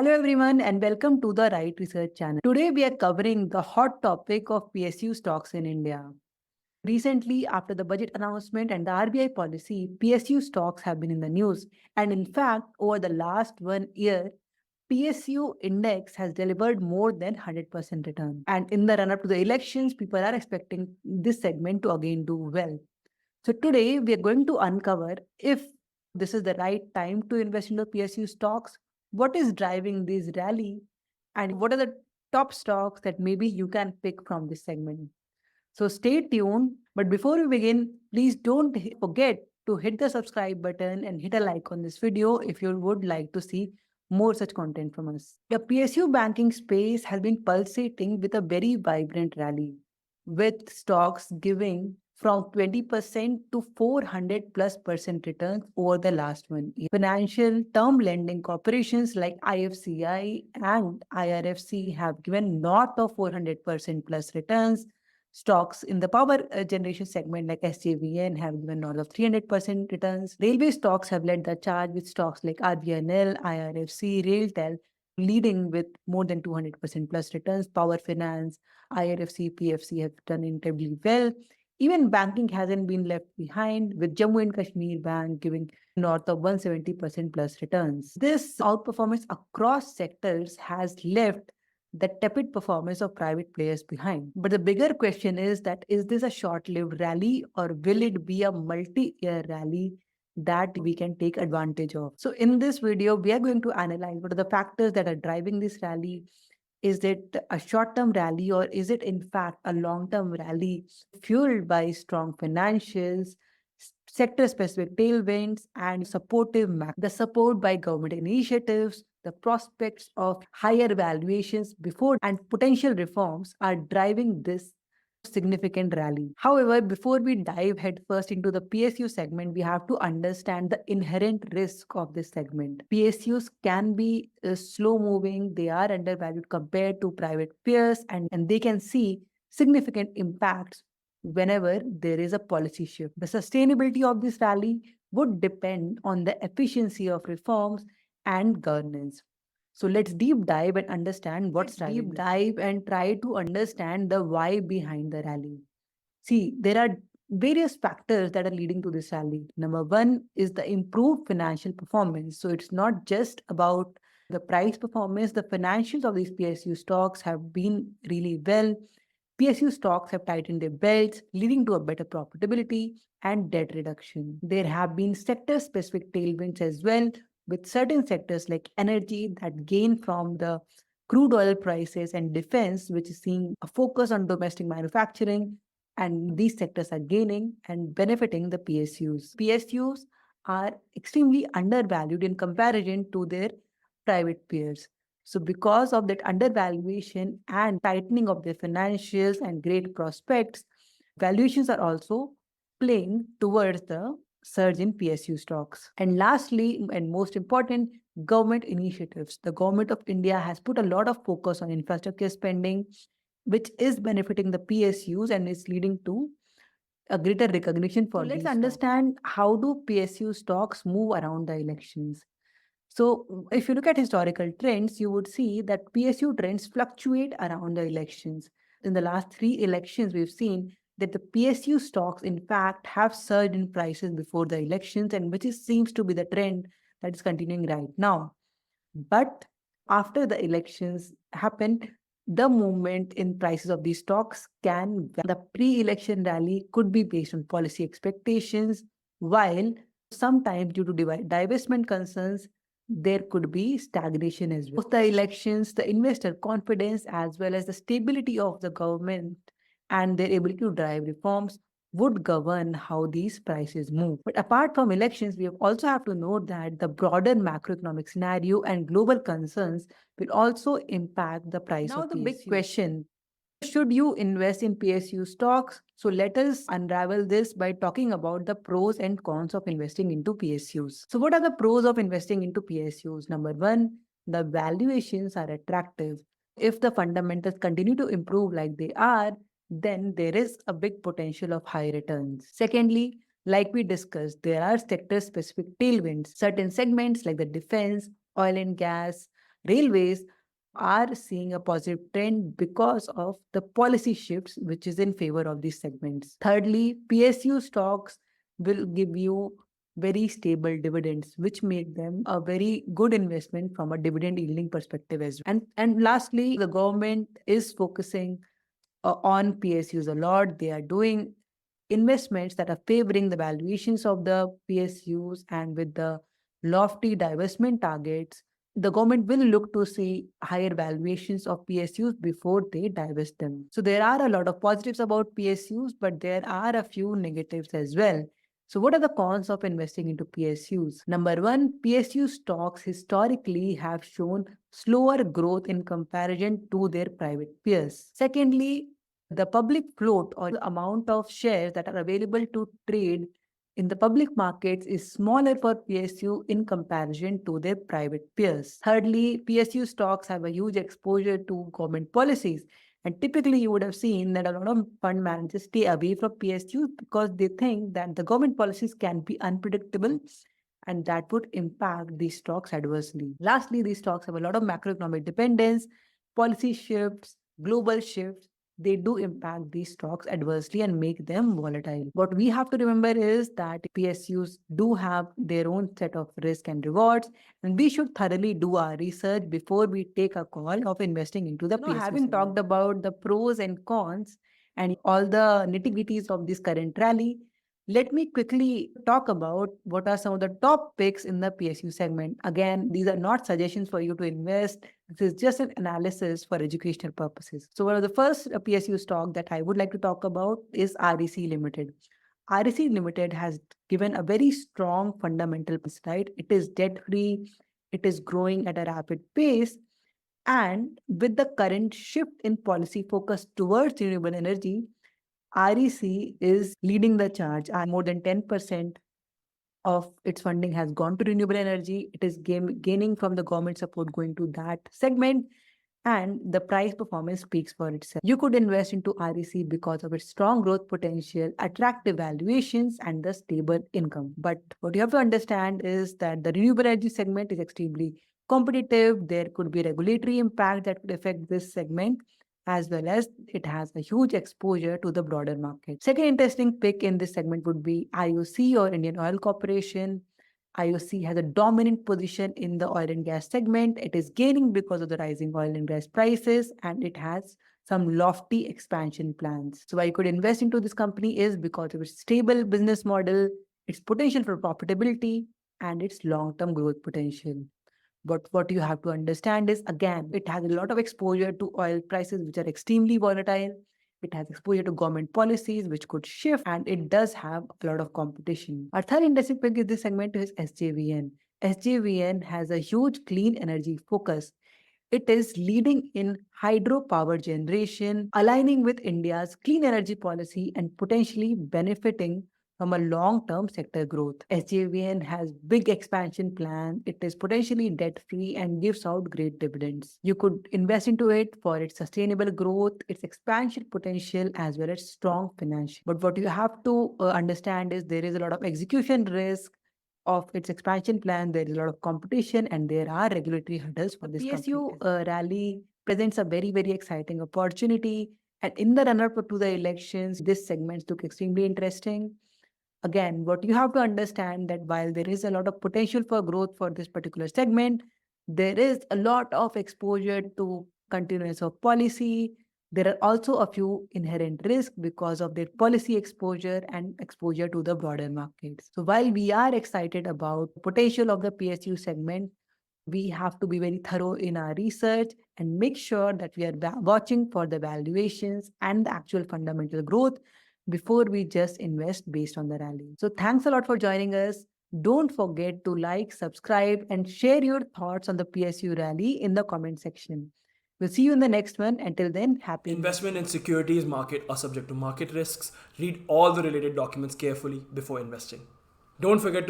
Hello everyone and welcome to the Wright Research channel. Today we are covering the hot topic of PSU stocks in India. Recently, after the budget announcement and the RBI policy, PSU stocks have been in the news. And in fact, over the last 1 year, PSU index has delivered more than 100% return. And in the run up to the elections, people are expecting this segment to again do well. So today we are going to uncover if this is the right time to invest into PSU stocks, what is driving this rally, and what are the top stocks that maybe you can pick from this segment. So stay tuned. But before we begin, please don't forget to hit the subscribe button and hit a like on this video if you would like to see more such content from us. The PSU banking space has been pulsating with a very vibrant rally, with stocks giving from 20% to 400 plus percent returns over the last 1 year. Financial term lending corporations like IFCI and IRFC have given north of 400% plus returns. Stocks in the power generation segment like SJVN have given north of 300% returns. Railway stocks have led the charge with stocks like RBNL, IRFC, RailTel leading with more than 200% plus returns. Power Finance, IRFC, PFC have done incredibly well. Even banking hasn't been left behind, with Jammu and Kashmir Bank giving north of 170% plus returns. This outperformance across sectors has left the tepid performance of private players behind. But the bigger question is this a short-lived rally or will it be a multi-year rally that we can take advantage of? So in this video, we are going to analyze what are the factors that are driving this rally. Is it a short-term rally or is it in fact a long-term rally fueled by strong financials, sector-specific tailwinds, and the support by government initiatives, the prospects of higher valuations before and potential reforms are driving this significant rally. However, before we dive headfirst into the PSU segment, we have to understand the inherent risk of this segment. PSUs can be slow moving, they are undervalued compared to private peers, and they can see significant impacts whenever there is a policy shift. The sustainability of this rally would depend on the efficiency of reforms and governance. So let's deep dive and understand what's driving deep dive and try to understand the why behind the rally. See, there are various factors that are leading to this rally. Number one is the improved financial performance. So it's not just about the price performance, the financials of these PSU stocks have been really well. PSU stocks have tightened their belts, leading to a better profitability and debt reduction. There have been sector specific tailwinds as well, with certain sectors like energy that gain from the crude oil prices and defense, which is seeing a focus on domestic manufacturing. And these sectors are gaining and benefiting the PSUs. PSUs are extremely undervalued in comparison to their private peers. So because of that undervaluation and tightening of their financials and great prospects, valuations are also playing towards the surge in PSU stocks. And lastly, and most important, government initiatives. The government of India has put a lot of focus on infrastructure spending, which is benefiting the PSUs and is leading to a greater recognition for let's understand how do PSU stocks move around the elections. So if you look at historical trends, you would see that PSU trends fluctuate around the elections. In the last 3 elections, we've seen that the PSU stocks, in fact, have surged in prices before the elections, and which seems to be the trend that is continuing right now. But after the elections happened, the movement in prices of these stocks the pre-election rally could be based on policy expectations, while sometimes due to divestment concerns, there could be stagnation as well. Post the elections, the investor confidence as well as the stability of the government and their ability to drive reforms would govern how these prices move. But apart from elections, we also have to note that the broader macroeconomic scenario and global concerns will also impact the price now of the PSU. Big question, should you invest in PSU stocks? So let us unravel this by talking about the pros and cons of investing into PSUs. So what are the pros of investing into PSUs? Number one, the valuations are attractive. If the fundamentals continue to improve like they are, then there is a big potential of high returns. Secondly, like we discussed, there are sector-specific tailwinds. Certain segments like the defense, oil and gas, Railways are seeing a positive trend because of the policy shifts, which is in favor of these segments. Thirdly, PSU stocks will give you very stable dividends, which make them a very good investment from a dividend yielding perspective as well. And lastly, the government is focusing on PSUs a lot. They are doing investments that are favoring the valuations of the PSUs, and with the lofty divestment targets, the government will look to see higher valuations of PSUs before they divest them. So there are a lot of positives about PSUs, but there are a few negatives as well. So what are the cons of investing into PSUs? Number one, PSU stocks historically have shown slower growth in comparison to their private peers. Secondly, the public float, or the amount of shares that are available to trade in the public markets, is smaller for PSU in comparison to their private peers. Thirdly, PSU stocks have a huge exposure to government policies. And typically, you would have seen that a lot of fund managers stay away from PSUs because they think that the government policies can be unpredictable and that would impact these stocks adversely. Lastly, these stocks have a lot of macroeconomic dependence, policy shifts, global shifts. They do impact these stocks adversely and make them volatile. What we have to remember is that PSUs do have their own set of risk and rewards, and we should thoroughly do our research before we take a call of investing into the PSU. Having talked about the pros and cons and all the nitty-gritties of this current rally, let me quickly talk about what are some of the top picks in the PSU segment. Again, these are not suggestions for you to invest. This is just an analysis for educational purposes. So one of the first PSU stock that I would like to talk about is REC Limited. REC Limited has given a very strong fundamental piece, right? It is debt-free, it is growing at a rapid pace, and with the current shift in policy focus towards renewable energy, REC is leading the charge, and more than 10% of its funding has gone to renewable energy. It is gaining from the government support going to that segment, and the price performance speaks for itself. You could invest into REC because of its strong growth potential, attractive valuations, and the stable income. But what you have to understand is that the renewable energy segment is extremely competitive. There could be regulatory impact that could affect this segment, as well as it has a huge exposure to the broader market. Second interesting pick in this segment would be IOC, or Indian Oil Corporation. IOC has a dominant position in the oil and gas segment. It is gaining because of the rising oil and gas prices, and it has some lofty expansion plans. So why you could invest into this company is because of its stable business model, its potential for profitability, and its long-term growth potential. But what you have to understand is, again, it has a lot of exposure to oil prices, which are extremely volatile. It has exposure to government policies, which could shift, and it does have a lot of competition. Our third industry pick in this segment is SJVN. SJVN has a huge clean energy focus. It is leading in hydropower generation, aligning with India's clean energy policy and potentially benefiting from a long-term sector growth. SJVN has big expansion plan. It is potentially debt-free and gives out great dividends. You could invest into it for its sustainable growth, its expansion potential, as well as strong financial. But what you have to understand is there is a lot of execution risk of its expansion plan. There is a lot of competition, and there are regulatory hurdles for this PSU rally presents a very, very exciting opportunity. And in the run-up to the elections, this segment look extremely interesting. Again, what you have to understand that while there is a lot of potential for growth for this particular segment, there is a lot of exposure to continuance of policy. There are also a few inherent risks because of their policy exposure and exposure to the broader markets. So while we are excited about potential of the PSU segment, we have to be very thorough in our research and make sure that we are watching for the valuations and the actual fundamental growth before we just invest based on the rally. So thanks a lot for joining us. Don't forget to like, subscribe, and share your thoughts on the PSU rally in the comment section. We'll see you in the next one. Until then, happy Investment in securities market are subject to market risks. Read all the related documents carefully before investing. Don't forget to